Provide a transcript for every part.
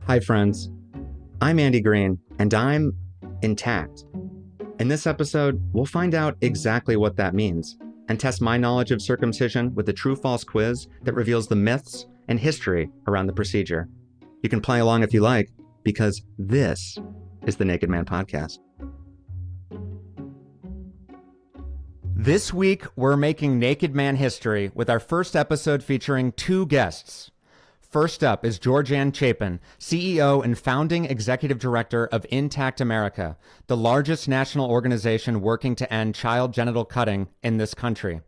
Hi, friends. I'm Andy Green, and I'm intact. In this episode, we'll find out exactly what that means and test my knowledge of circumcision with a true-false quiz that reveals the myths and history around the procedure. You can play along if you like, because this is the Naked Man Podcast. This week, we're making Naked Man history with our first episode featuring two guests. First up is Georganne Chapin, CEO and founding executive director of Intact America, the largest national organization working to end child genital cutting in this country.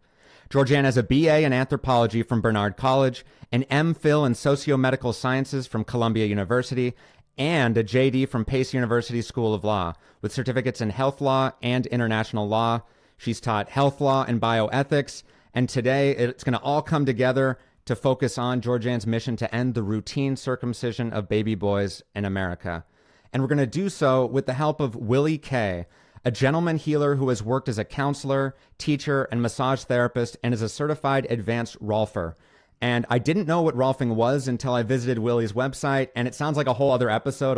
Georganne has a BA in anthropology from Barnard College, an MPhil in sociomedical sciences from Columbia University, and a JD from Pace University School of Law, with certificates in health law and international law. She's taught health law and bioethics, and today it's going to all come together to focus on Georganne's mission to end the routine circumcision of baby boys in America. And we're going to do so with the help of Willy Kaye, a gentleman healer who has worked as a counselor, teacher, and massage therapist, and is a certified advanced Rolfer. And I didn't know what Rolfing was until I visited Willy's website, and it sounds like a whole other episode,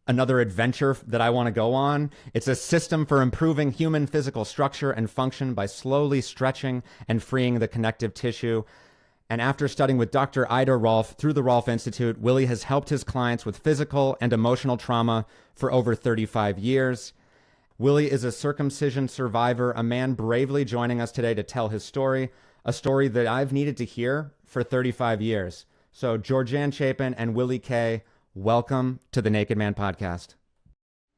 another adventure that I want to go on. It's a system for improving human physical structure and function by slowly stretching and freeing the connective tissue. And after studying with Dr. Ida Rolf through the Rolf Institute, Willy has helped his clients with physical and emotional trauma for over 35 years. Willy is a circumcision survivor, a man bravely joining us today to tell his story, a story that I've needed to hear for 35 years. So Georganne Chapin and Willy Kaye, welcome to the Naked Man Podcast.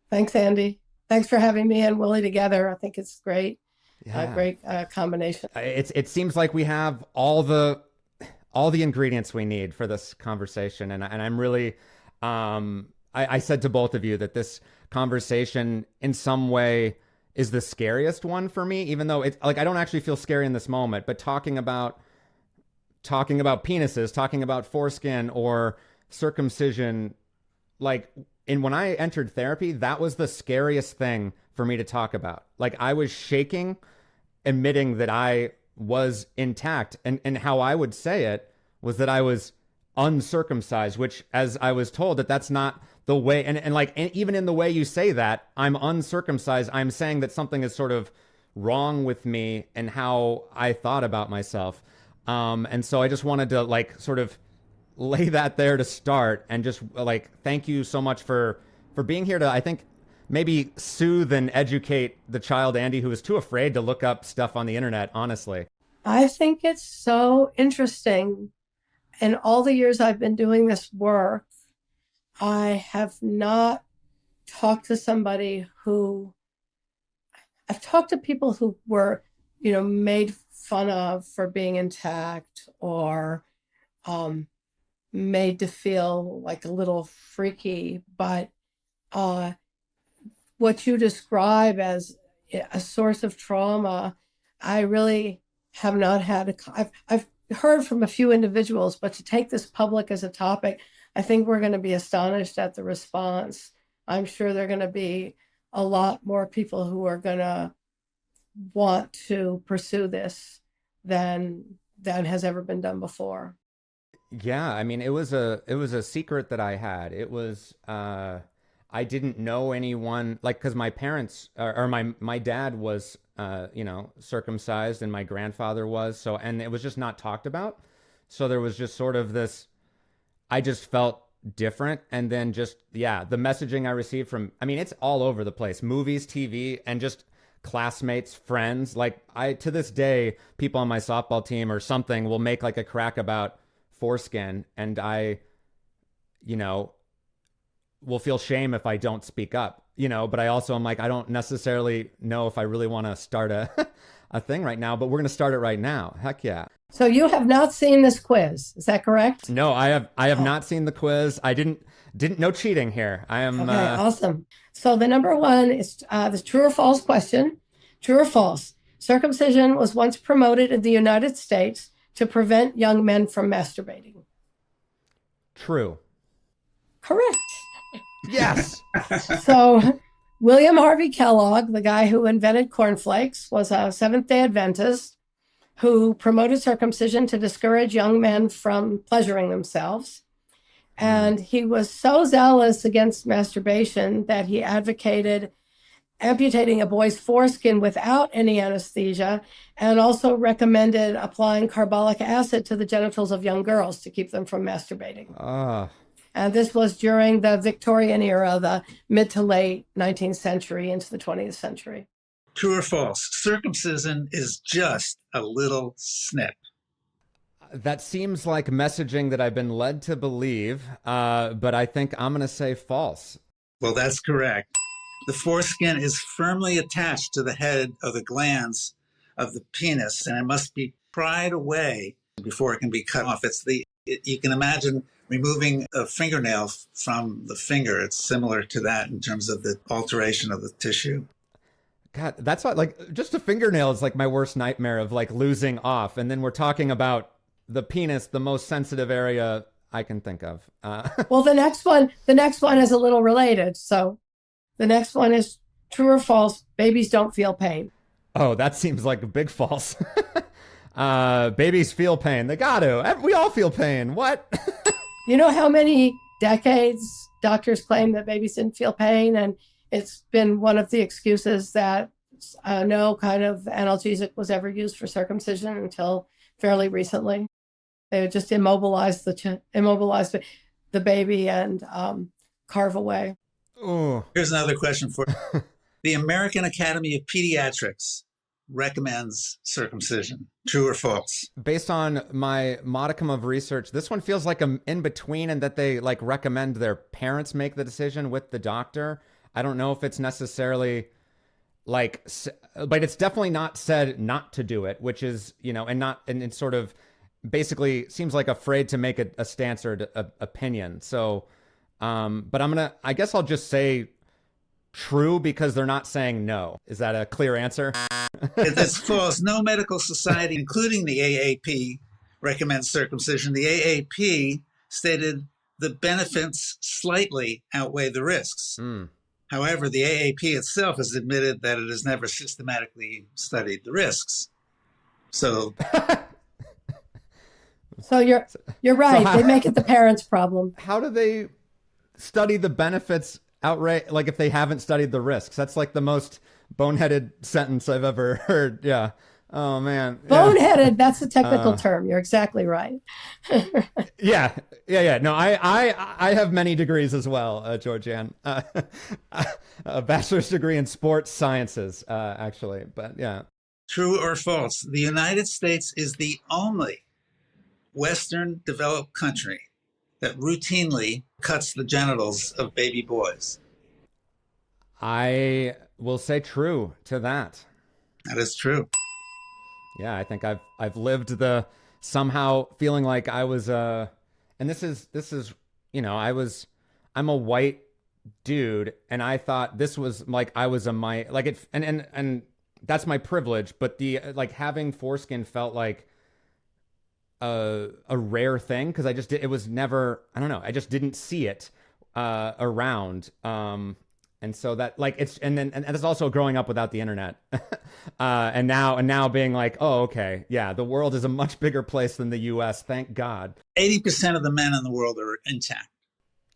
Thanks, Andy. Thanks for having me and Willy together. I think it's great. Yeah. Great combination. It seems like we have all the ingredients we need for this conversation. And I'm really, I said to both of you that this conversation in some way is the scariest one for me, even though it's like, I don't actually feel scary in this moment, but talking about penises, talking about foreskin or circumcision, when I entered therapy, that was the scariest thing for me to talk about. Like, I was shaking, admitting that I was intact, and how I would say it was that I was uncircumcised, which, as I was told, that's not the way, and even in the way you say that, I'm uncircumcised, I'm saying that something is sort of wrong with me and how I thought about myself. And so I just wanted to sort of lay that there to start, and just thank you so much for being here to, I think, maybe soothe and educate the child Andy, who is too afraid to look up stuff on the internet, honestly. I think it's so interesting. In all the years I've been doing this work, I have not talked to somebody I've talked to people who were, made fun of for being intact, or made to feel like a little freaky. But what you describe as a source of trauma, I really have not had. I've heard from a few individuals, but to take this public as a topic, I think we're going to be astonished at the response. I'm sure there are going to be a lot more people who are going to want to pursue this than has ever been done before. Yeah, I mean, it was a secret that I had. It was I didn't know anyone, because my parents or my dad was circumcised, and my grandfather was, and it was just not talked about. So there was just sort of this, I just felt different. And then the messaging I received from, it's all over the place, movies, TV, and just classmates, friends. To this day, people on my softball team or something will make a crack about foreskin, and I, will feel shame if I don't speak up, but I also am I don't necessarily know if I really want to start a thing right now, but we're going to start it right now. Heck yeah. So you have not seen this quiz, is that correct? No, I have not seen the quiz. I didn't no cheating here. I am. Okay, awesome. So the number one is the true or false question. True or false? Circumcision was once promoted in the United States to prevent young men from masturbating. True. Correct. Yes. So William Harvey Kellogg, the guy who invented cornflakes, was a Seventh-day Adventist who promoted circumcision to discourage young men from pleasuring themselves. And he was so zealous against masturbation that he advocated amputating a boy's foreskin without any anesthesia, and also recommended applying carbolic acid to the genitals of young girls to keep them from masturbating. And this was during the Victorian era, the mid to late 19th century into the 20th century. True or false? Circumcision is just a little snip. That seems like messaging that I've been led to believe, but I think I'm going to say false. Well, that's correct. The foreskin is firmly attached to the head of the glands of the penis, and it must be pried away before it can be cut off. You can imagine removing a fingernail from the finger. It's similar to that in terms of the alteration of the tissue. God, that's what, like, just a fingernail is like my worst nightmare of like losing off. And then we're talking about the penis, the most sensitive area I can think of. Well, the next one is a little related. So the next one is true or false. Babies don't feel pain. Oh, that seems like a big false. Babies feel pain. They got to. We all feel pain. What? You know how many decades doctors claim that babies didn't feel pain? And it's been one of the excuses that no kind of analgesic was ever used for circumcision until fairly recently. They would just immobilize the baby and carve away. Ooh. Here's another question for you. The American Academy of Pediatrics recommends circumcision. True or false? Based on my modicum of research, this one feels like an in-between, and that they like recommend their parents make the decision with the doctor. I don't know if it's necessarily like, but it's definitely not said not to do it, which is, and it's sort of basically seems like afraid to make a stance or opinion. So, but I guess I'll just say true because they're not saying no. Is that a clear answer? It's false. No medical society, including the AAP, recommends circumcision. The AAP stated the benefits slightly outweigh the risks. However, the AAP itself has admitted that it has never systematically studied the risks. So you're right. They make it the parents' problem. How do they study the benefits outright? Like if they haven't studied the risks, that's like the most boneheaded sentence I've ever heard. Yeah. Oh man. Boneheaded. That's a technical term. You're exactly right. Yeah. No, I have many degrees as well, Georganne. A bachelor's degree in sports sciences, actually. But yeah. True or false? The United States is the only Western developed country that routinely cuts the genitals of baby boys. I will say true to that. That is true. Yeah, I think I've lived the somehow feeling like I was and this is I'm a white dude, and I thought this was like I was and that's my privilege, but the like having foreskin felt like a rare thing because it was never, I don't know, I just didn't see it around. And so that like and it's also growing up without the internet. and now being like, oh, okay, yeah, the world is a much bigger place than the US, thank God. 80% of the men in the world are intact.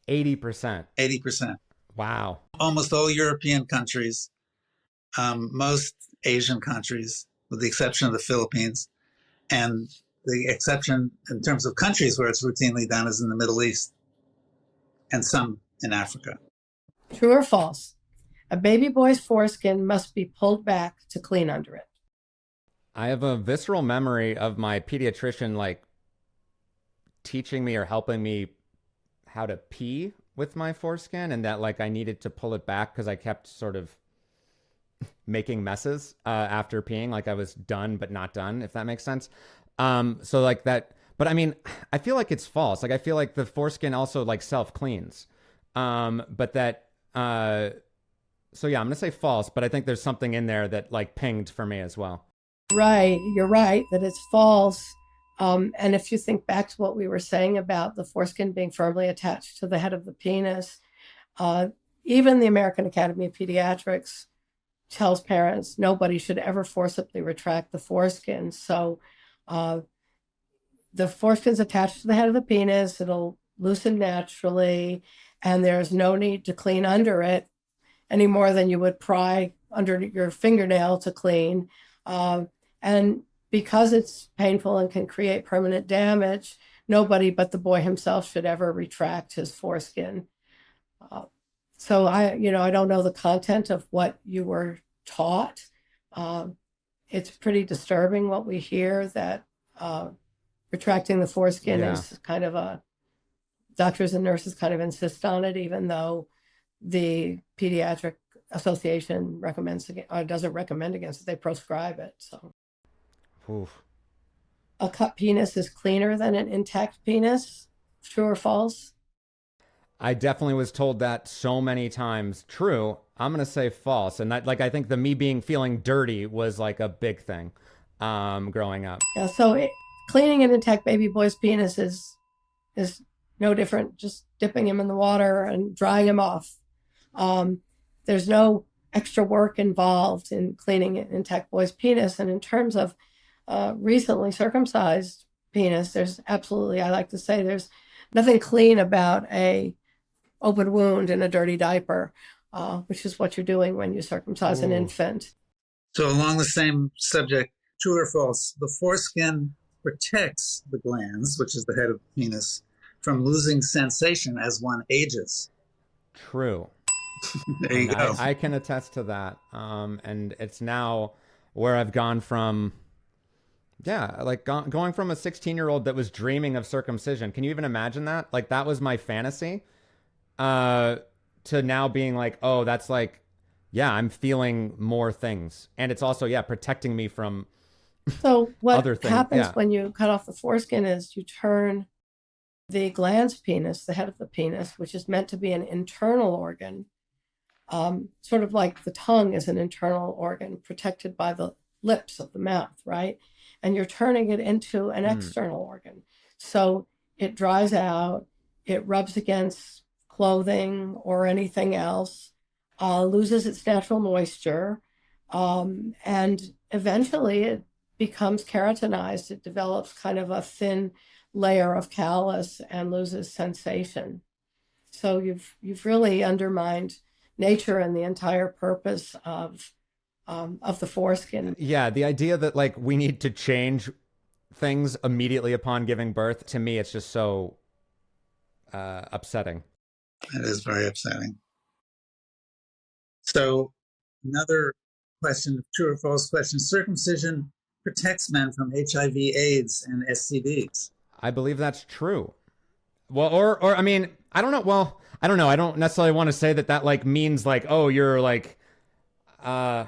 80%. 80%. Wow. Almost all European countries, most Asian countries, with the exception of the Philippines, and the exception in terms of countries where it's routinely done is in the Middle East and some in Africa. True or false? A baby boy's foreskin must be pulled back to clean under it. I have a visceral memory of my pediatrician like teaching me or helping me how to pee with my foreskin, and that like I needed to pull it back because I kept sort of making messes after peeing, like I was done but not done, if that makes sense. So like that, but I mean, I feel like it's false. Like I feel like the foreskin also like self cleans, but that. So yeah, I'm gonna say false, but I think there's something in there that like pinged for me as well. Right, you're right that it's false. And if you think back to what we were saying about the foreskin being firmly attached to the head of the penis, even the American Academy of Pediatrics tells parents nobody should ever forcibly retract the foreskin. So the foreskin's attached to the head of the penis. It'll loosen naturally, and there's no need to clean under it any more than you would pry under your fingernail to clean. And because it's painful and can create permanent damage, nobody but the boy himself should ever retract his foreskin. So I don't know the content of what you were taught. It's pretty disturbing what we hear, that retracting the foreskin is kind of doctors and nurses kind of insist on it, even though the Pediatric Association doesn't recommend against it. They prescribe it. So, Oof. A cut penis is cleaner than an intact penis. True or false? I definitely was told that so many times. True. I'm going to say false. And that, I think me feeling dirty was like a big thing growing up. Yeah. So cleaning an intact baby boy's penis is no different. Just dipping him in the water and drying him off. There's no extra work involved in cleaning an intact boy's penis. And in terms of recently circumcised penis, there's absolutely, I like to say, there's nothing clean about a open wound in a dirty diaper, which is what you're doing when you circumcise an infant. So along the same subject, true or false, the foreskin protects the glands, which is the head of the penis, from losing sensation as one ages. True. There you go. I can attest to that. And it's now where I've gone from, going from a 16-year-old that was dreaming of circumcision. Can you even imagine that? Like, that was my fantasy. To now being like, oh, that's I'm feeling more things. And it's also, protecting me from so what other things. Happens when you cut off the foreskin is you turn the glans penis, the head of the penis, which is meant to be an internal organ, sort of like the tongue is an internal organ protected by the lips of the mouth, right? And you're turning it into an external organ. So it dries out, it rubs against clothing or anything else, loses its natural moisture, and eventually it becomes keratinized. It develops kind of a thin layer of callus and loses sensation. So you've really undermined nature and the entire purpose of the foreskin. Yeah, the idea that we need to change things immediately upon giving birth, to me, it's just so upsetting. That is very upsetting. So another question, true or false question, circumcision protects men from HIV, AIDS, and STDs. I believe that's true. Well, or I mean, I don't know. Well, I don't know. I don't necessarily want to say that means oh, you're I'm going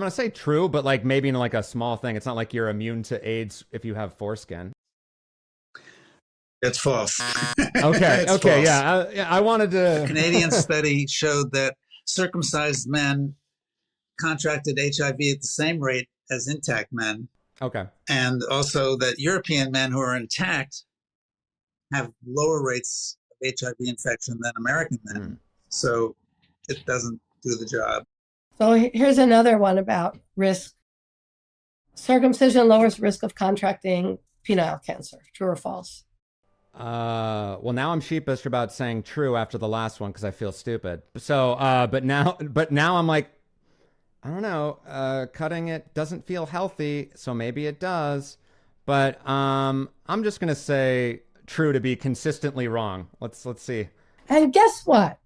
to say true, but maybe in a small thing. It's not like you're immune to AIDS if you have foreskin. It's false. Okay. It's okay. false. Yeah. I wanted to. A Canadian study showed that circumcised men contracted HIV at the same rate as intact men. Okay. And also that European men who are intact have lower rates of HIV infection than American men. So it doesn't do the job. So here's another one about risk. Circumcision lowers risk of contracting penile cancer. True or false? Well, now I'm sheepish about saying true after the last one because I feel stupid. So, but now I'm I don't know. Cutting it doesn't feel healthy, so maybe it does. But I'm just gonna say true to be consistently wrong. Let's see. And guess what?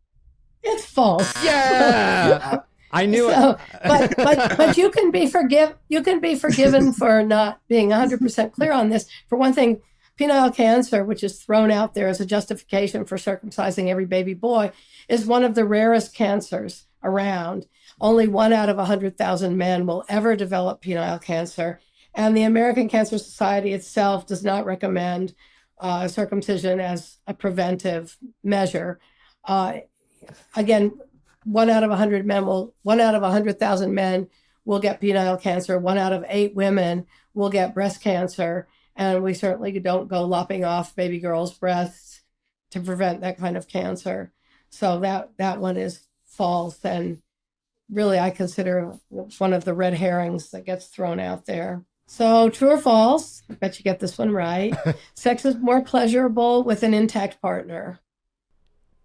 It's false. Yeah. I knew it. But you can be forgiven for not being 100% clear on this. For one thing, penile cancer, which is thrown out there as a justification for circumcising every baby boy, is one of the rarest cancers around. Only 1 out of 100,000 men will ever develop penile cancer. And the American Cancer Society itself does not recommend circumcision as a preventive measure. Again, 1 out of 100,000 men will get penile cancer. 1 out of 8 women will get breast cancer. And we certainly don't go lopping off baby girls' breasts to prevent that kind of cancer. So that one is false. And really, I consider one of the red herrings that gets thrown out there. So, true or false? I bet you get this one right. Sex is more pleasurable with an intact partner.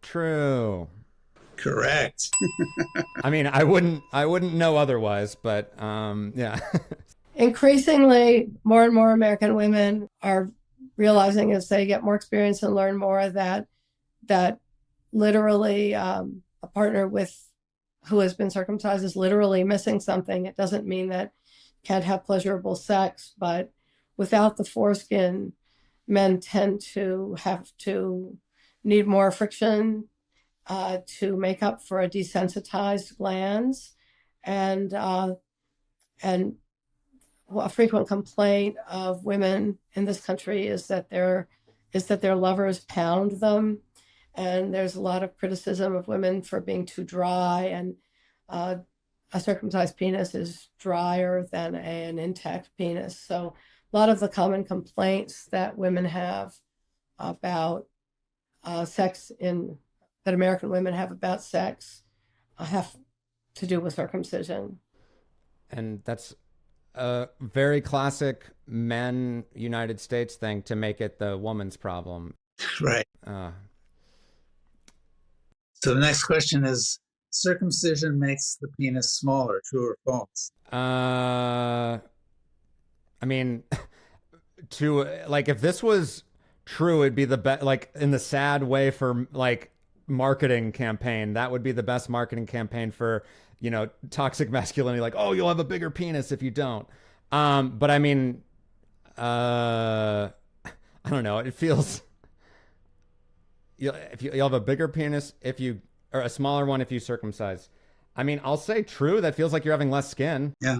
True. Correct. I mean, I wouldn't know otherwise, but yeah. Increasingly, more and more American women are realizing as they get more experience and learn more that literally a partner with who has been circumcised is literally missing something. It doesn't mean that can't have pleasurable sex, but without the foreskin, men tend to have to need more friction to make up for a desensitized glands, and a frequent complaint of women in this country is that their lovers pound them, and there's a lot of criticism of women for being too dry, and a circumcised penis is drier than an intact penis. So a lot of the common complaints that women have about sex that American women have about sex have to do with circumcision. And that's a very classic men United States thing to make it the woman's problem. Right. So the next question is, circumcision makes the penis smaller, true or false? I mean, if this was true, it'd be the best, like in the sad way for like marketing campaign. That would be the best marketing campaign for, toxic masculinity. Like, oh, you'll have a bigger penis if you don't. But I mean, I don't know. It feels, you'll have a bigger penis or a smaller one if you circumcise. I mean, I'll say true. That feels like you're having less skin. Yeah,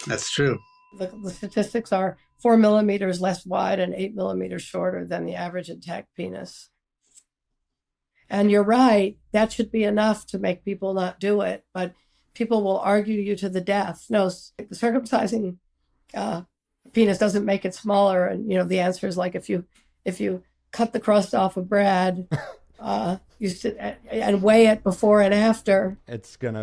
that's true. The statistics are 4 millimeters less wide and 8 millimeters shorter than the average intact penis. And you're right, that should be enough to make people not do it, but people will argue you to the death. No, the circumcising penis doesn't make it smaller. And, the answer is like if you cut the crust off of bread, and weigh it before and after, is it going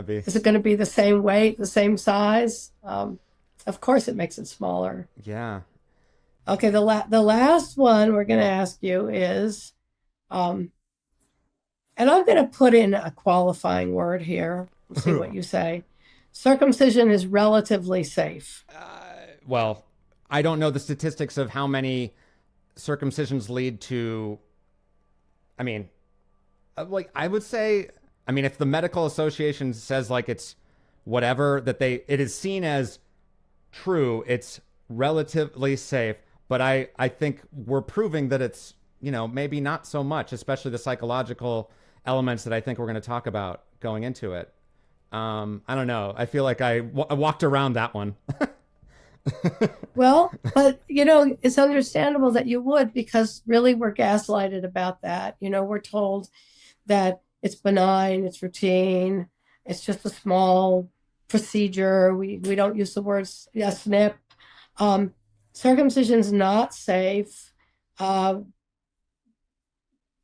to be the same weight, the same size? Of course it makes it smaller. Yeah. Okay, the last one we're going to ask you is, and I'm going to put in a qualifying word here. We'll see what you say. Circumcision is relatively safe. Well, I don't know the statistics of how many circumcisions lead to, I mean, I would say, if the medical association says like it's whatever, that it is seen as true, it's relatively safe. But I think we're proving that it's, maybe not so much, especially the psychological elements that I think we're going to talk about going into it. I don't know. I feel like I walked around that one. Well, but, it's understandable that you would, because really we're gaslighted about that. We're told that it's benign, it's routine, it's just a small procedure. We don't use the words snip. Circumcision's not safe.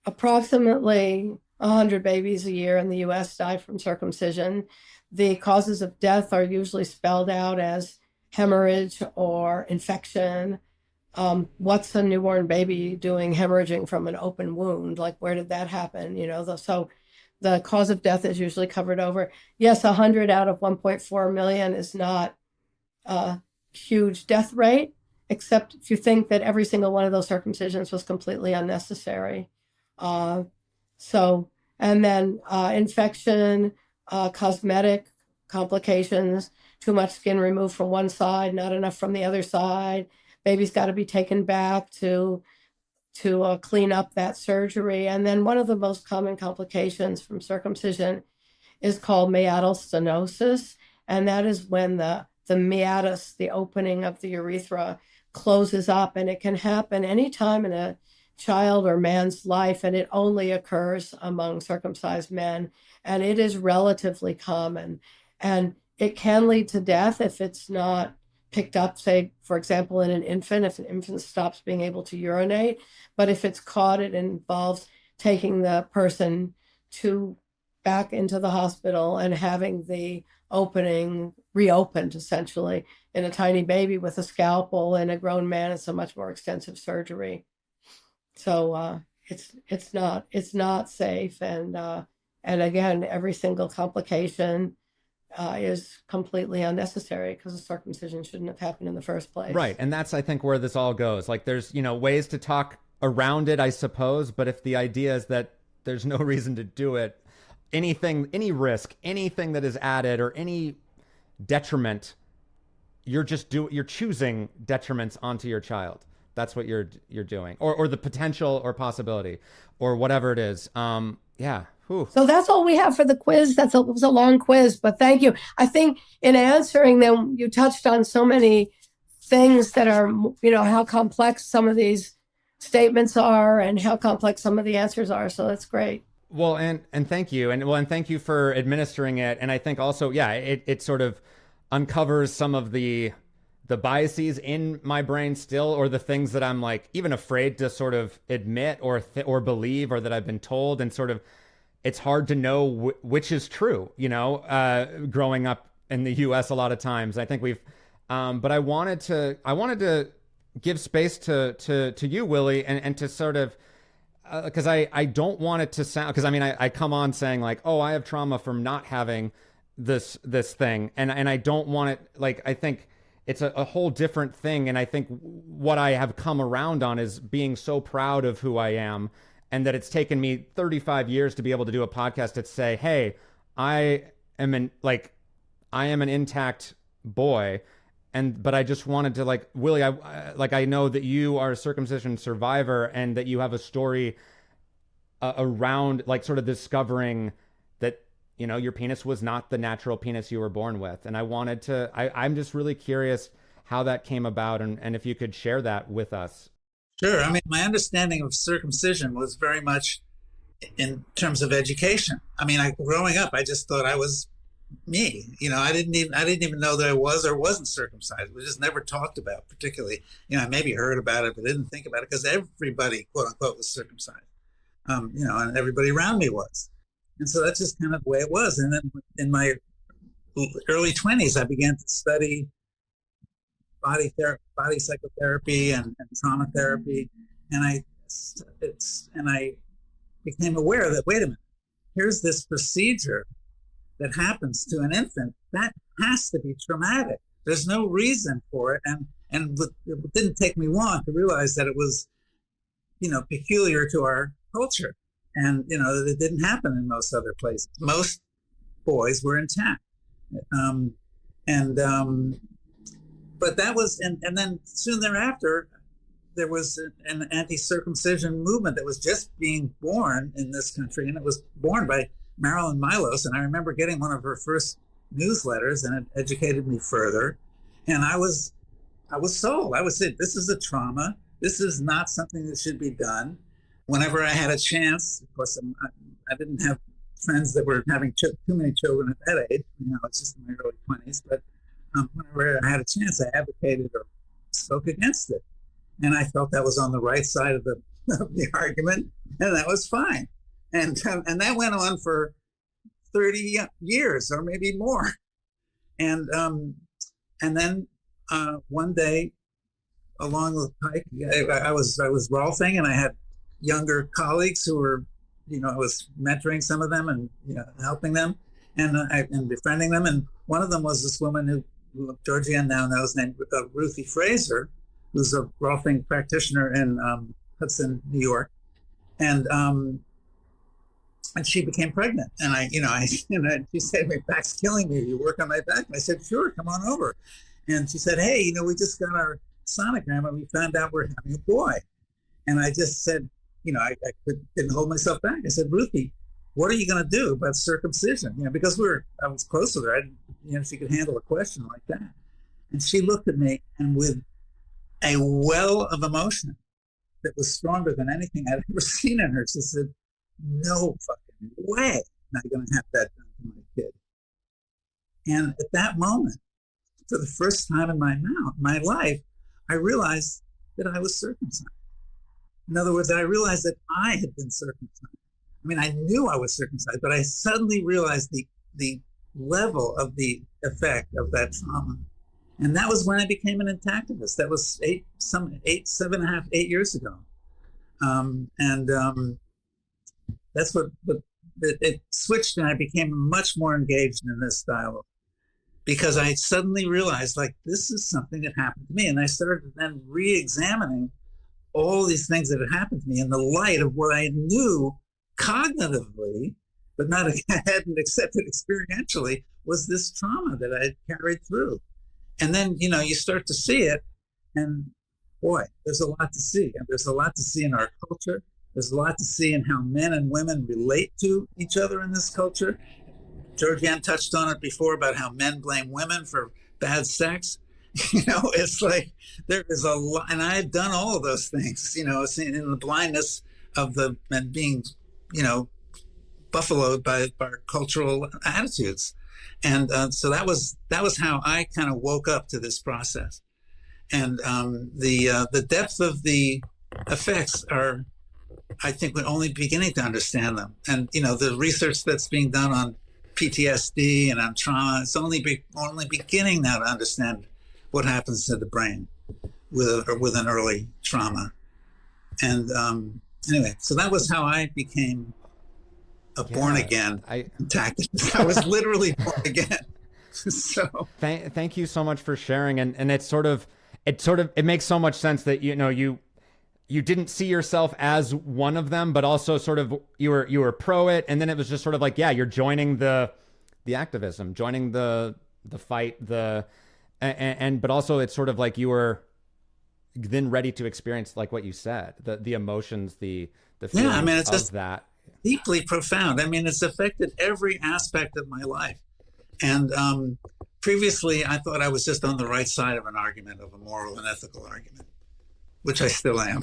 Approximately 100 babies a year in the U.S. die from circumcision. The causes of death are usually spelled out as hemorrhage or infection. What's a newborn baby doing hemorrhaging from an open wound? Like, where did that happen? So the cause of death is usually covered over. Yes, 100 out of 1.4 million is not a huge death rate, except if you think that every single one of those circumcisions was completely unnecessary. And then infection, cosmetic complications, too much skin removed from one side, not enough from the other side. Baby's got to be taken back to clean up that surgery. And then one of the most common complications from circumcision is called meatal stenosis. And that is when the meatus, the opening of the urethra, closes up. And it can happen anytime in a child or man's life, and it only occurs among circumcised men, and it is relatively common, and it can lead to death if it's not picked up, say, for example, in an infant, if an infant stops being able to urinate. But if it's caught, it involves taking the person back into the hospital and having the reopened essentially in a tiny baby with a scalpel, and a grown man it's a much more extensive surgery. So it's not safe, and again, every single complication is completely unnecessary, because the circumcision shouldn't have happened in the first place. Right. And that's, I think, where this all goes. Like, there's, ways to talk around it, I suppose. But if the idea is that there's no reason to do it, any risk, anything that is added, or any detriment, you're choosing detriments onto your child. That's what you're doing, or the potential or possibility, or whatever it is. Yeah. Whew. So that's all we have for the quiz. It was a long quiz, but thank you. I think in answering them, you touched on so many things that are, how complex some of these statements are and how complex some of the answers are. So that's great. Well, and thank you. And thank you for administering it. And I think also, it sort of uncovers some of the biases in my brain still, or the things that I'm like even afraid to sort of admit or believe, or that I've been told, and sort of, it's hard to know which is true, growing up in the US a lot of times. I think but I wanted to give space to you, Willy, and to sort of, because I don't want it to sound, because I come on saying like, oh, I have trauma from not having this thing. And I don't want it, like, I think it's a whole different thing. And I think what I have come around on is being so proud of who I am, and that it's taken me 35 years to be able to do a podcast that say, hey, I am an intact boy. But I just wanted to, like, Willy, I know that you are a circumcision survivor, and that you have a story around, like, sort of discovering that, your penis was not the natural penis you were born with. And I'm just really curious how that came about, and if you could share that with us. Sure. My understanding of circumcision was very much in terms of education. Growing up, I just thought I was me. I didn't even know that I was or wasn't circumcised. It was just never talked about particularly. I maybe heard about it, but didn't think about it, because everybody, quote unquote, was circumcised. And everybody around me was. And so that's just kind of the way it was. And then in my early 20s, I began to study body psychotherapy and trauma therapy, and I became aware that, wait a minute, here's this procedure that happens to an infant that has to be traumatic. There's no reason for it, and it didn't take me long to realize that it was, peculiar to our culture, and that it didn't happen in most other places. Most boys were intact, but that was, and then soon thereafter, there was an anti-circumcision movement that was just being born in this country, and it was born by Marilyn Milos. And I remember getting one of her first newsletters, and it educated me further. And I was sold. I was saying, this is a trauma. This is not something that should be done. Whenever I had a chance, of course, I didn't have friends that were having too many children at that age. It's just in my early 20s, but whenever I had a chance, I advocated or spoke against it. And I felt that was on the right side of the argument, and that was fine. And that went on for 30 years or maybe more. And then one day along the pike, I was rolfing, and I had younger colleagues who were, I was mentoring some of them and helping them and befriending them. And one of them was this woman who Georganne now knows, named Ruthie Fraser, who's a rolfing practitioner in Hudson, New York, and she became pregnant. And she said, "My back's killing me. You work on my back?" And I said, "Sure, come on over." And she said, "Hey, we just got our sonogram and we found out we're having a boy." And I just said, didn't hold myself back. I said, "Ruthie, what are you going to do about circumcision?" Because I was close with her. She could handle a question like that. And she looked at me, and with a well of emotion that was stronger than anything I'd ever seen in her, she said, "No fucking way am I going to have that done to my kid." And at that moment, for the first time in my life, I realized that I was circumcised. In other words, I realized that I had been circumcised. I knew I was circumcised, but I suddenly realized the level of the effect of that trauma. And that was when I became an intactivist. That was 8 years ago. That's what it switched, and I became much more engaged in this dialogue because I suddenly realized, like, this is something that happened to me. And I started then re-examining all these things that had happened to me in the light of what I knew cognitively, but not hadn't accepted experientially, was this trauma that I had carried through. And then, you start to see it, and boy, there's a lot to see. And there's a lot to see in our culture. There's a lot to see in how men and women relate to each other in this culture. Georganne touched on it before about how men blame women for bad sex. It's like there is a lot, and I've done all of those things, in the blindness of the men being, buffaloed by our cultural attitudes. And so that was how I kind of woke up to this process. And the depth of the effects are, I think, we're only beginning to understand them. And, the research that's being done on PTSD and on trauma, it's only beginning now to understand what happens to the brain with an early trauma. And anyway, so that was how I became a born again intactivist. I was literally born again. So thank you so much for sharing. And it makes so much sense that, you didn't see yourself as one of them, but also sort of you were pro it. And then it was just sort of like, you're joining the activism, joining the fight, but also it's sort of like you were then ready to experience, like what you said, the emotions, the feelings it's of just that. Deeply profound. It's affected every aspect of my life. And previously, I thought I was just on the right side of an argument, of a moral and ethical argument, which I still am.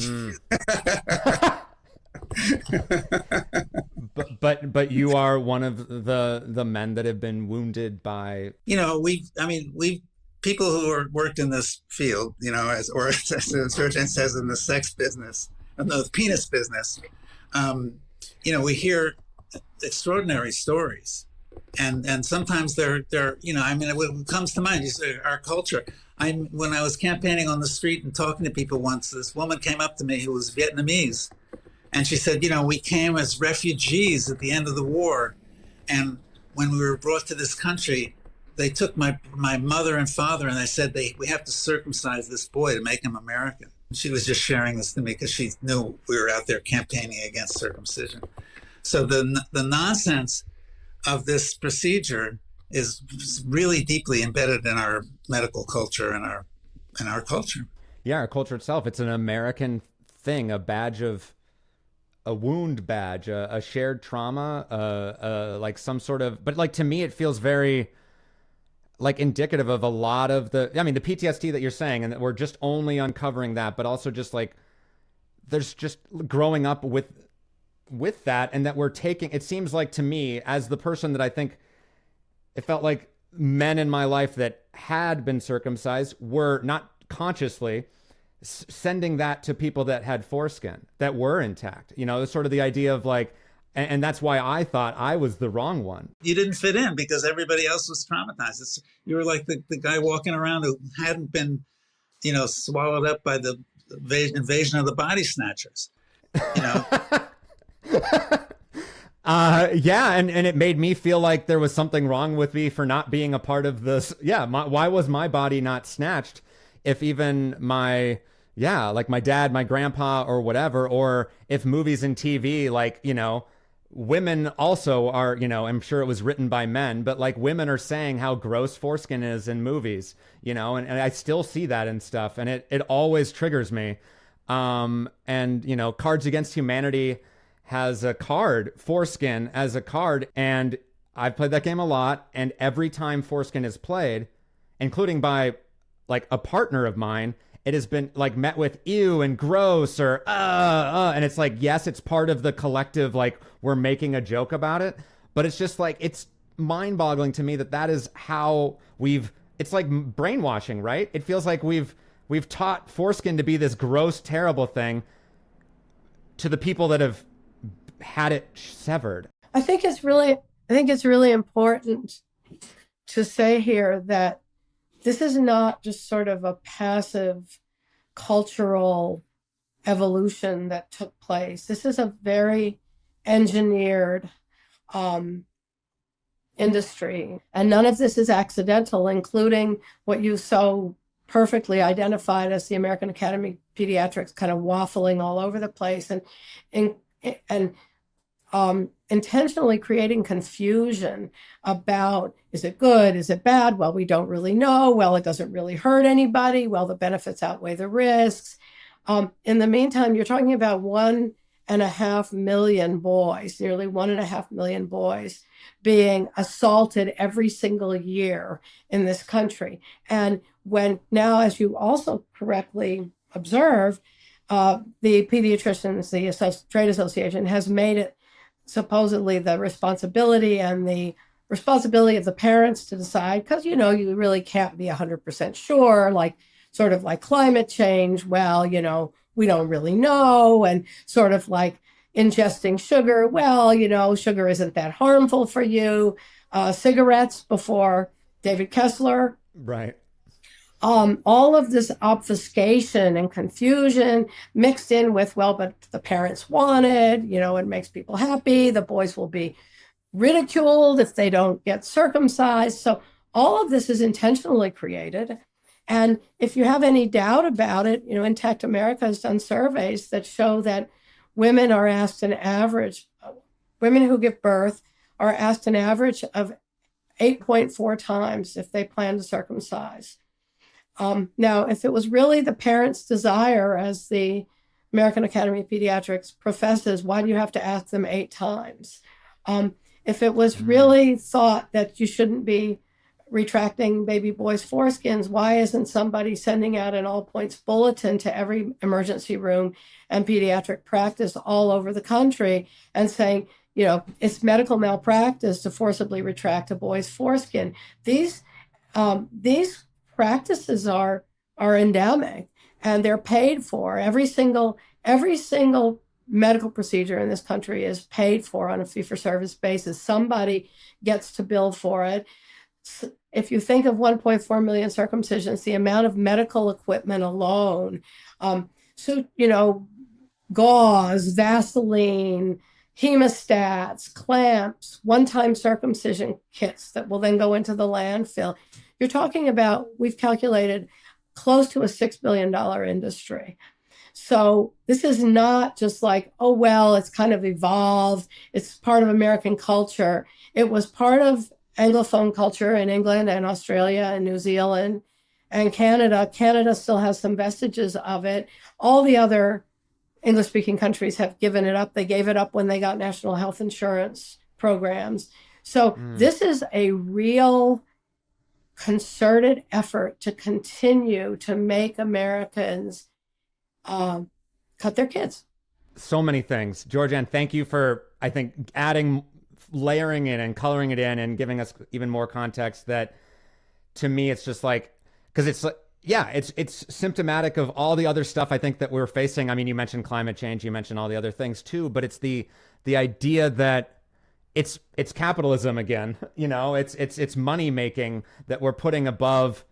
But you are one of the men that have been wounded by. We people who worked in this field, as Georganne says, in the sex business, the penis business. We hear extraordinary stories, and sometimes they're what comes to mind is our culture. When I was campaigning on the street and talking to people once, this woman came up to me who was Vietnamese, and she said, we came as refugees at the end of the war, and when we were brought to this country, they took my mother and father, and they said we have to circumcise this boy to make him American. She was just sharing this to me because she knew we were out there campaigning against circumcision. So the nonsense of this procedure is really deeply embedded in our medical culture and our culture. Yeah, our culture itself. It's an American thing, a wound badge, a shared trauma, like some sort of. But like to me, it feels very like indicative of a lot of the PTSD that you're saying, and that we're just only uncovering that, but also just like there's just growing up with that, and that we're taking, it seems like to me, as the person that I think it felt like men in my life that had been circumcised were not consciously sending that to people that had foreskin that were intact. Sort of the idea of like, and that's why I thought I was the wrong one. You didn't fit in because everybody else was traumatized. You were like the guy walking around who hadn't been, swallowed up by the invasion of the body snatchers. And it made me feel like there was something wrong with me for not being a part of this. Why was my body not snatched? If even like my dad, my grandpa, or whatever, or if movies and TV, like, women also are, I'm sure it was written by men, but like women are saying how gross foreskin is in movies, and I still see that and stuff. And it always triggers me. Cards Against Humanity has a card, foreskin as a card. And I've played that game a lot. And every time foreskin is played, including by like a partner of mine, it has been like met with ew and gross or and it's like, yes, it's part of the collective, like we're making a joke about it, but it's just like, it's mind-boggling to me that is how it's like brainwashing, right? It feels like we've taught foreskin to be this gross, terrible thing to the people that have had it severed. I think it's really important to say here that this is not just sort of a passive cultural evolution that took place. This is a very engineered industry, and none of this is accidental, including what you so perfectly identified as the American Academy of Pediatrics kind of waffling all over the place and intentionally creating confusion about, is it good? Is it bad? Well, we don't really know. Well, it doesn't really hurt anybody. Well, the benefits outweigh the risks. In the meantime, you're talking about 1.5 million boys, nearly 1.5 million boys being assaulted every single year in this country. And when now, as you also correctly observe, the pediatricians, the trade association has made it supposedly the responsibility of the parents to decide, because, you really can't be 100% sure, like sort of like climate change. Well, we don't really know. And sort of like ingesting sugar. Well, sugar isn't that harmful for you. Cigarettes before David Kessler. Right. All of this obfuscation and confusion mixed in with, well, but the parents wanted, it makes people happy. The boys will be ridiculed if they don't get circumcised. So all of this is intentionally created. And if you have any doubt about it, Intact America has done surveys that show that women who give birth are asked an average of 8.4 times if they plan to circumcise. Now, if it was really the parents' desire, as the American Academy of Pediatrics professes, why do you have to ask them 8 times? If it was really thought that you shouldn't be retracting baby boys' foreskins, why isn't somebody sending out an all-points bulletin to every emergency room and pediatric practice all over the country and saying, it's medical malpractice to forcibly retract a boy's foreskin? These practices are endemic, and they're paid for. Every single medical procedure in this country is paid for on a fee-for-service basis. Somebody gets to bill for it. If you think of 1.4 million circumcisions, the amount of medical equipment alone, gauze, Vaseline, hemostats, clamps, one-time circumcision kits that will then go into the landfill. You're talking about, we've calculated, close to a $6 billion industry. So this is not just like, oh, well, it's kind of evolved. It's part of American culture. It was part of Anglophone culture in England and Australia and New Zealand and Canada. Canada still has some vestiges of it. All the other English-speaking countries have given it up. They gave it up when they got national health insurance programs. So this is a real concerted effort to continue to make Americans cut their kids. So many things. Georganne, thank you for, I think, layering it and coloring it in and giving us even more context. That, to me, it's just like, because it's like, yeah, it's symptomatic of all the other stuff I think that we're facing. I mean, you mentioned climate change, you mentioned all the other things too, but it's the idea that it's capitalism again. It's money making that we're putting above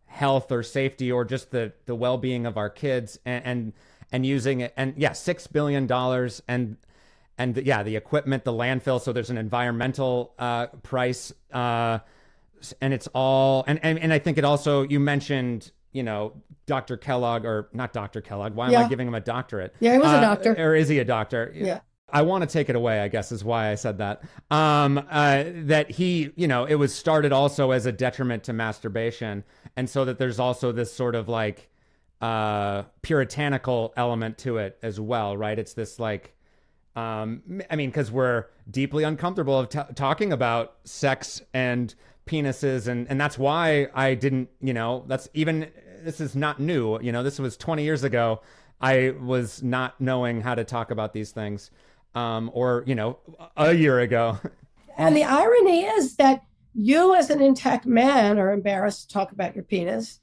health or safety or just the well-being of our kids, and using it. And yeah, $6 billion and the equipment, the landfill. So there's an environmental price, and it's all, and I think it also, you mentioned, Dr. Kellogg, or not Dr. Kellogg. Why am I giving him a doctorate? Yeah, he was a doctor. Or is he a doctor? Yeah. I want to take it away, I guess, is why I said that. That he, it was started also as a detriment to masturbation. And so that there's also this sort of like puritanical element to it as well, right? It's this like, because we're deeply uncomfortable of talking about sex and penises. And that's why I didn't, this is not new. This was 20 years ago. I was not knowing how to talk about these things. Or a year ago. And the irony is that you as an intact man are embarrassed to talk about your penis,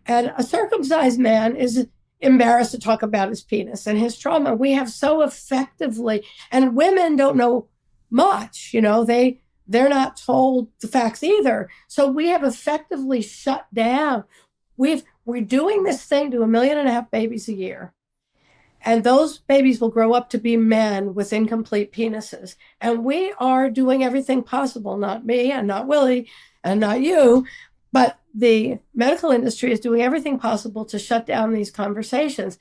and a circumcised man is embarrassed to talk about his penis and his trauma. We have so effectively, and women don't know much, they they're not told the facts either. So we have effectively shut down. We're doing this thing to 1.5 million babies a year. And those babies will grow up to be men with incomplete penises. And we are doing everything possible, not me and not Willy and not you, but the medical industry is doing everything possible to shut down these conversations.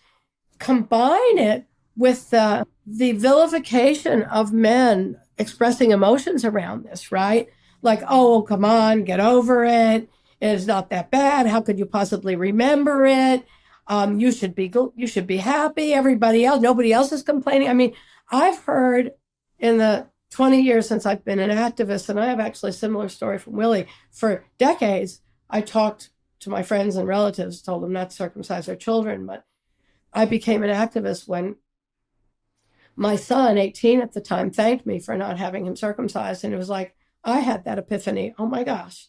Combine it with the vilification of men expressing emotions around this, right? Like, oh, come on, get over it. It's not that bad. How could you possibly remember it? You should be happy. Everybody else, nobody else is complaining. I mean, I've heard in the 20 years since I've been an activist, and I have actually a similar story from Willy. For decades, I talked to my friends and relatives, told them not to circumcise their children, but I became an activist when my son, 18 at the time, thanked me for not having him circumcised. And it was like, I had that epiphany. Oh my gosh.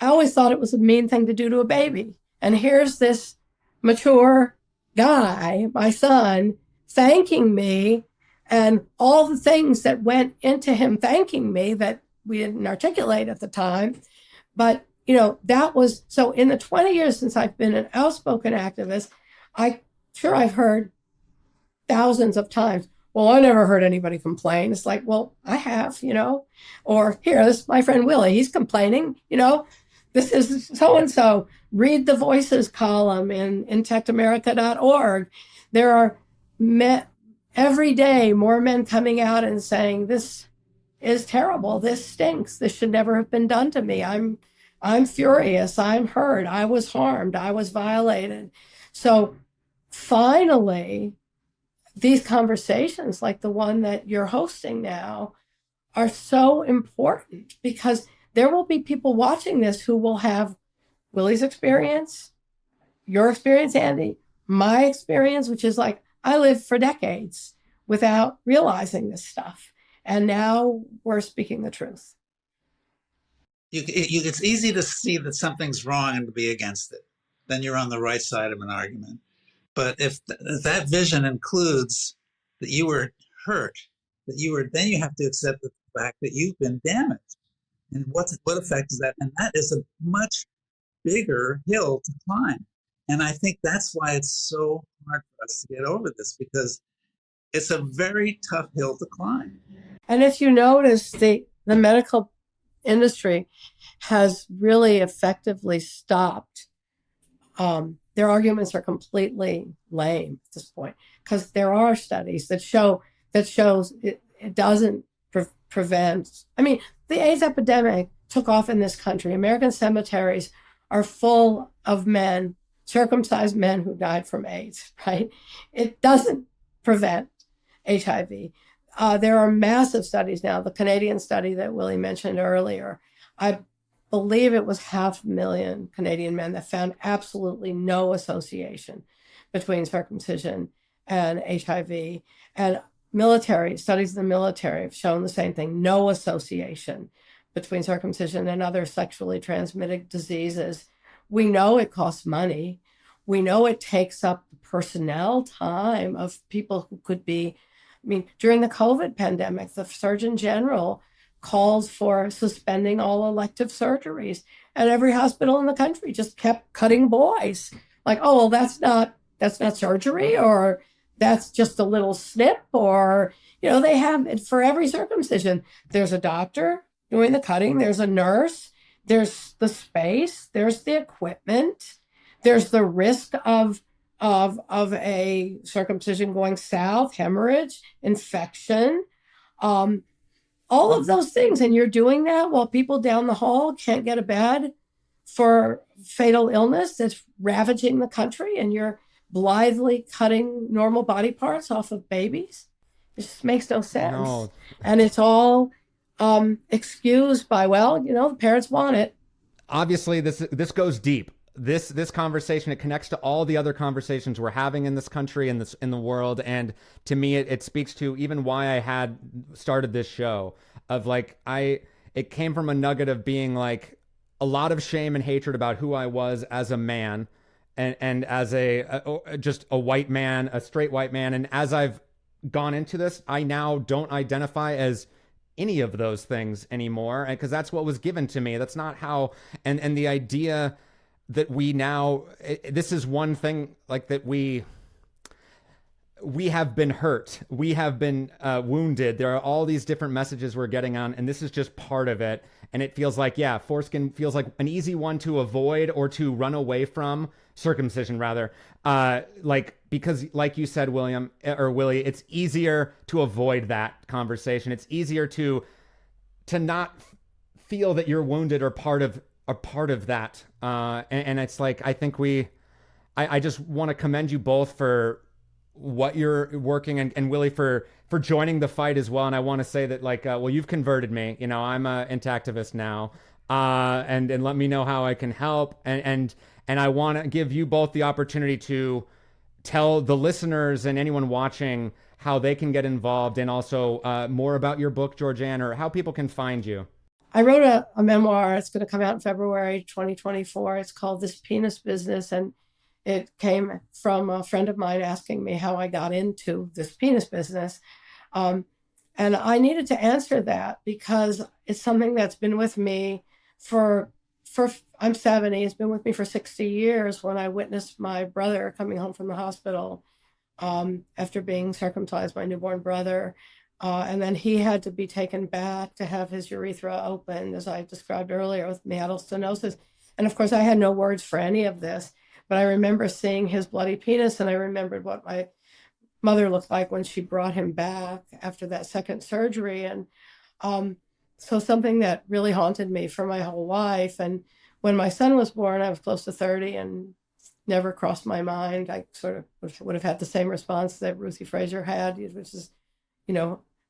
I always thought it was a mean thing to do to a baby. And here's this mature guy, my son, thanking me, and all the things that went into him thanking me that we didn't articulate at the time. But, that was, so in the 20 years since I've been an outspoken activist, I've heard thousands of times, well, I never heard anybody complain. It's like, well, I have, or here, this is my friend Willy, he's complaining, this is so-and-so. Read the Voices column in IntactAmerica.org. There are every day more men coming out and saying, this is terrible. This stinks. This should never have been done to me. I'm furious. I'm hurt. I was harmed. I was violated. So finally, these conversations like the one that you're hosting now are so important, because there will be people watching this who will have Willy's experience, your experience, Andy, my experience, which is like, I lived for decades without realizing this stuff. And now we're speaking the truth. It's easy to see that something's wrong and to be against it. Then you're on the right side of an argument. But if that vision includes that you were hurt, then you have to accept the fact that you've been damaged. And what effect is that? And that is a much bigger hill to climb. And I think that's why it's so hard for us to get over this, because it's a very tough hill to climb. And if you notice, the medical industry has really effectively stopped. Their arguments are completely lame at this point, because there are studies that shows it doesn't prevent. I mean, the AIDS epidemic took off in this country. American cemeteries are full of men, circumcised men who died from AIDS, right? It doesn't prevent HIV. There are massive studies now. The Canadian study that Willy mentioned earlier, I believe it was 500,000 Canadian men that found absolutely no association between circumcision and HIV. And studies of the military have shown the same thing, no association between circumcision and other sexually transmitted diseases. We know it costs money. We know it takes up the personnel time of people who could be, during the COVID pandemic, the Surgeon General calls for suspending all elective surgeries, and every hospital in the country just kept cutting boys. Like, oh, well, that's not surgery, or that's just a little snip, or, they have it for every circumcision. There's a doctor doing the cutting. There's a nurse. There's the space. There's the equipment. There's the risk of a circumcision going south, hemorrhage, infection, all of those things. And you're doing that while people down the hall can't get a bed for fatal illness that's ravaging the country, and you're blithely cutting normal body parts off of babies. It just makes no sense. No. And it's all excused by, the parents want it. Obviously, this goes deep. This conversation, it connects to all the other conversations we're having in this country and in the world. And to me, it speaks to even why I had started this show, of it came from a nugget of being like a lot of shame and hatred about who I was as a man, and as just a white man, a straight white man. And as I've gone into this, I now don't identify as any of those things anymore, because that's what was given to me. That's not how, and the idea that we now, this is one thing, like, that we have been hurt, we have been wounded. There are all these different messages we're getting on, and this is just part of it. And it feels like, yeah, foreskin feels like an easy one to avoid or to run away from, circumcision rather. Like, because like you said, William, or Willie, it's easier to avoid that conversation. It's easier to not feel that you're wounded or part of that. And it's like, I think I just want to commend you both for what you're working, and Willie for joining the fight as well. And I want to say that, like, well, you've converted me. You know, I'm an intactivist now, and let me know how I can help. And I want to give you both the opportunity to tell the listeners and anyone watching how they can get involved, and also more about your book, Georganne, or how people can find you. I wrote a memoir. It's going to come out in February 2024. It's called This Penis Business, and it came from a friend of mine asking me how I got into this penis business. And I needed to answer that because it's something that's been with me for I'm 70. It's been with me for 60 years when I witnessed my brother coming home from the hospital after being circumcised, my newborn brother. And then he had to be taken back to have his urethra opened, as I described earlier, with meatal stenosis. And of course, I had no words for any of this, but I remember seeing his bloody penis, and I remembered what my mother looked like when she brought him back after that second surgery. And so something that really haunted me for my whole life. And when my son was born, I was close to 30 and never crossed my mind. I sort of would have had the same response that Ruthie Fraser had, which is,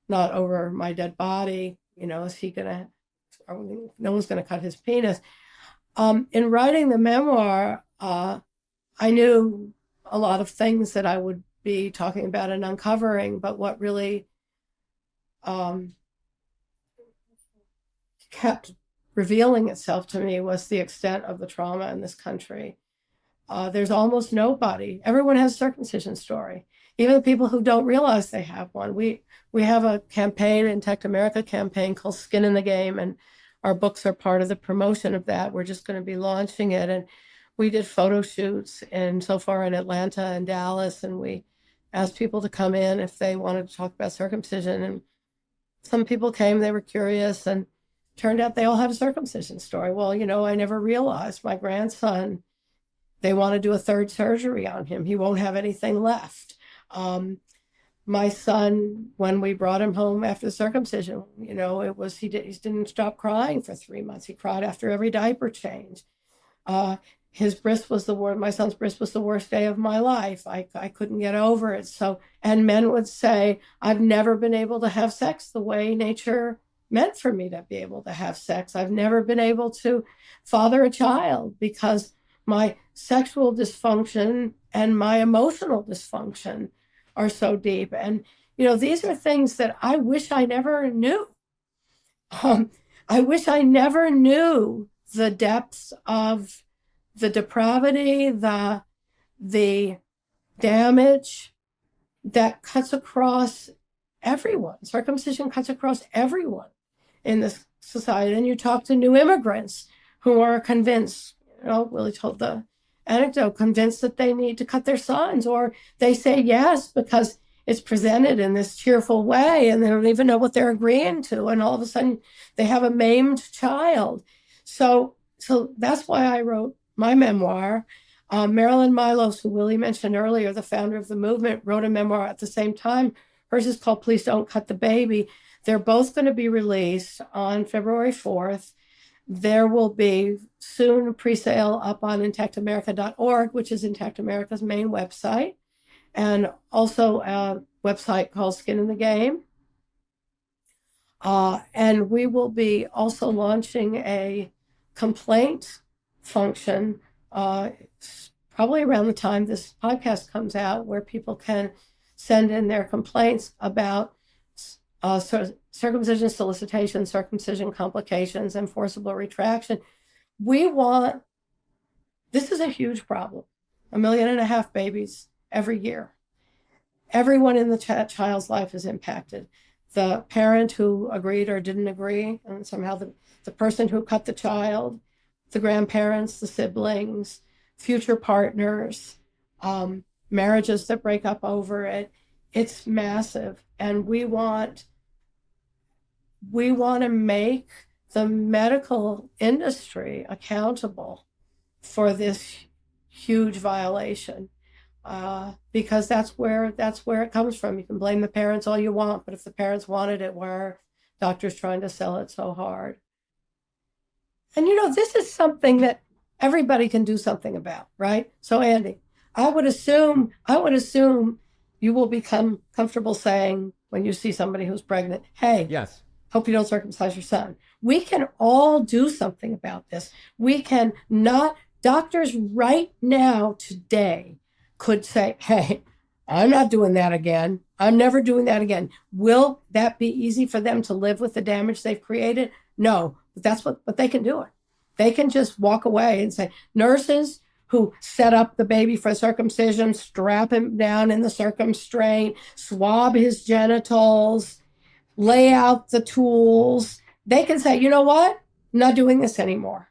not over my dead body. Is he gonna? No one's gonna cut his penis. In writing the memoir, I knew a lot of things that I would be talking about and uncovering, but what really kept revealing itself to me was the extent of the trauma in this country. There's almost nobody. Everyone has a circumcision story, even the people who don't realize they have one. We have a campaign, Intact America campaign, called Skin in the Game, and our books are part of the promotion of that. We're just going to be launching it, and we did photo shoots so far in Atlanta and Dallas, and we asked people to come in if they wanted to talk about circumcision. And some people came, they were curious, and turned out they all have a circumcision story. Well, I never realized my grandson, they want to do a third surgery on him. He won't have anything left. My son, when we brought him home after the circumcision, it was, he didn't stop crying for 3 months. He cried after every diaper change. His bris was my son's bris was the worst day of my life. I couldn't get over it. So, and men would say, I've never been able to have sex the way nature meant for me to be able to have sex. I've never been able to father a child because my sexual dysfunction and my emotional dysfunction are so deep. And, these are things that I wish I never knew. I wish I never knew the depths of the depravity, the damage that cuts across everyone. Circumcision cuts across everyone in this society. And you talk to new immigrants who are convinced, Willie told the anecdote, convinced that they need to cut their sons, or they say yes because it's presented in this cheerful way and they don't even know what they're agreeing to. And all of a sudden they have a maimed child. So that's why I wrote my memoir. Marilyn Milos, who Willie mentioned earlier, the founder of the movement, wrote a memoir at the same time. Hers is called Please Don't Cut the Baby. They're both going to be released on February 4th. There will be soon pre-sale up on intactamerica.org, which is Intact America's main website, and also a website called Skin in the Game. And we will be also launching a complaint function probably around the time this podcast comes out, where people can send in their complaints about circumcision solicitation, circumcision complications, and forcible retraction. This is a huge problem. 1.5 million babies every year. Everyone in the child's life is impacted. the parent who agreed or didn't agree, and somehow the person who cut the child, the grandparents, the siblings, future partners, marriages that break up over it. It's massive. And we want to make the medical industry accountable for this huge violation, because that's where it comes from. You can blame the parents all you want, but if the parents wanted it, why are doctors trying to sell it so hard? And this is something that everybody can do something about, right? So Andy, I would assume you will become comfortable saying when you see somebody who's pregnant, hey, yes, hope you don't circumcise your son. We can all do something about this. We can not, doctors right now today could say, hey, I'm not doing that again. I'm never doing that again. Will that be easy for them to live with the damage they've created? No, but that's but they can do it. They can just walk away and say, nurses who set up the baby for circumcision, strap him down in the circumstraint, swab his genitals, lay out the tools. They can say, you know what? I'm not doing this anymore.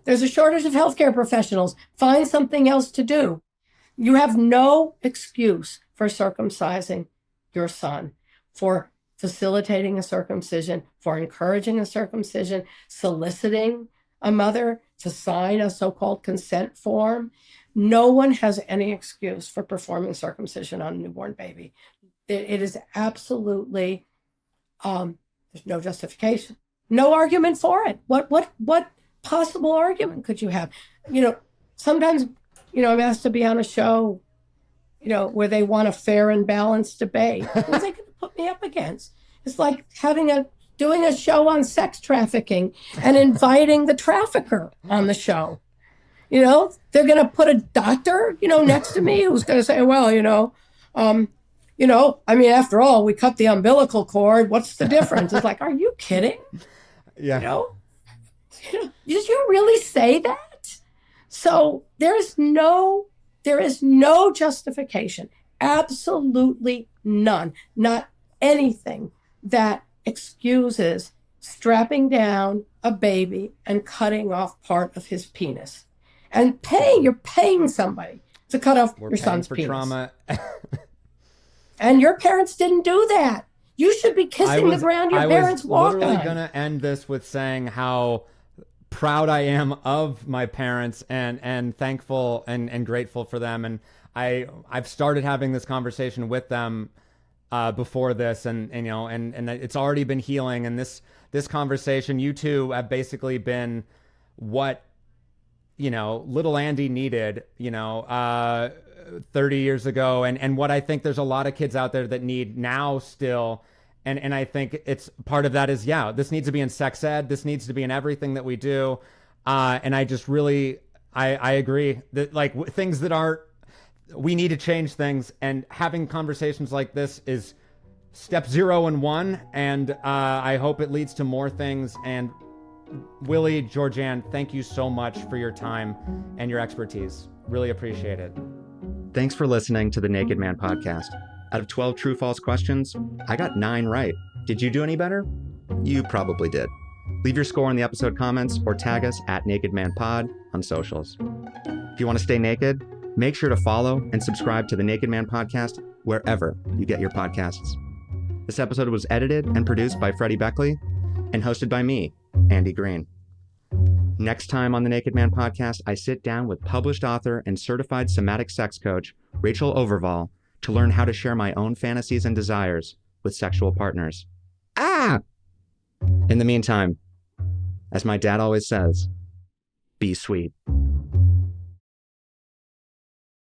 There's a shortage of healthcare professionals. Find something else to do. You have no excuse for circumcising your son, for facilitating a circumcision, for encouraging a circumcision, soliciting a mother to sign a so-called consent form. No one has any excuse for performing circumcision on a newborn baby. It is absolutely, there's no justification, no argument for it. What possible argument could you have? Sometimes, I'm asked to be on a show, where they want a fair and balanced debate. What are they going to put me up against? It's like doing a show on sex trafficking and inviting the trafficker on the show. They're going to put a doctor, next to me who's going to say, well, after all, we cut the umbilical cord. What's the difference? It's like, are you kidding? Yeah. Did you really say that? So there is no justification, absolutely none, not anything that excuses strapping down a baby and cutting off part of his penis. And you're paying somebody to cut off your son's penis. Trauma. And your parents didn't do that. You should be kissing the ground your parents walked on. I was literally going to end this with saying how proud I am of my parents and thankful and grateful for them. And I've started having this conversation with them before this, and it's already been healing. And this conversation, you two have basically been what little Andy needed 30 years ago, and what I think there's a lot of kids out there that need now still. And I think it's part of that is, this needs to be in sex ed. This needs to be in everything that we do. And I just really, I agree that things that aren't, we need to change things, and having conversations like this is step 0 and 1. And I hope it leads to more things. And Willy, Georganne, thank you so much for your time and your expertise. Really appreciate it. Thanks for listening to the Naked Man podcast. Out of 12 true-false questions, I got 9 right. Did you do any better? You probably did. Leave your score in the episode comments or tag us at NakedManPod on socials. If you want to stay naked, make sure to follow and subscribe to the Naked Man podcast wherever you get your podcasts. This episode was edited and produced by Freddie Beckley and hosted by me, Andy Green. Next time on the Naked Man podcast, I sit down with published author and certified somatic sex coach Rachel Overval to learn how to share my own fantasies and desires with sexual partners. In the meantime, as my dad always says, be sweet.